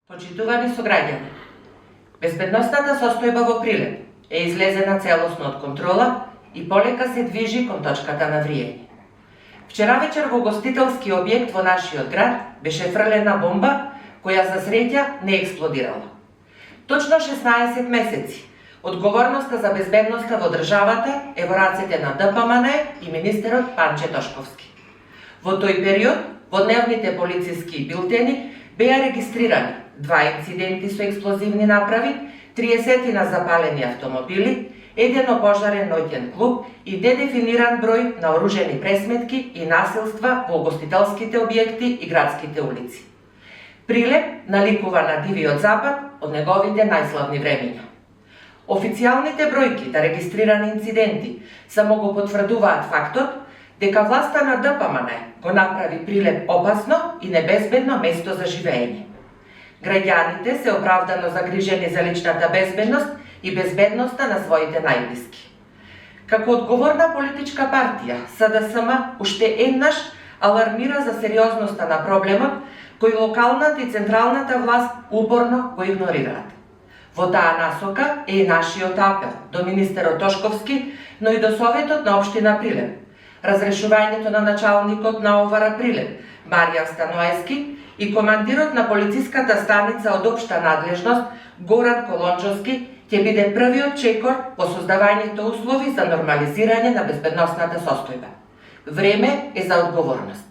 Почитувани сограѓани, безбедносната состојба во Прилеп е излезена целосно од контрола и полека се движи кон точката на вриење. Вчера вечер во гостителски објект во нашиот град беше фрлена бомба која за среќа не експлодирала. Точно 16 месеци одговорноста за безбедноста во државата е во рацете на ДПМН и министерот Панче Тошковски. Во тој период во дневните полициски билтени беа регистрирани 2 инциденти со експлозивни направи, 30 запалени автомобили, 1 опожарен ноќен клуб и недефиниран број на оружени пресметки и насилства во гостителските објекти и градските улици. Прилеп наликува на дивиот запад од неговите најславни времиња. Официјалните бројки на регистрирани инциденти само го потврдуваат фактот дека власта на ДПМН го направи Прилеп опасно и небезбедно место за живење. Граѓаните се оправдано загрижени за личната безбедност и безбедноста на своите најблиски. Како одговорна политичка партија, СДСМ уште еднаш алармира за сериозноста на проблемот кој локалната и централната власт упорно го игнорираат. Во таа насока е и нашиот апел до министерот Тошковски, но и до Советот на општина Прилеп. Разрешувањето на началникот на ОВР Прилеп, Маријан Станоевски, и командирот на полициската станица од општа надлежност, Горан Колонџовски, ќе биде првиот чекор по создавањето услови за нормализирање на безбедносната состојба. Време е за одговорност.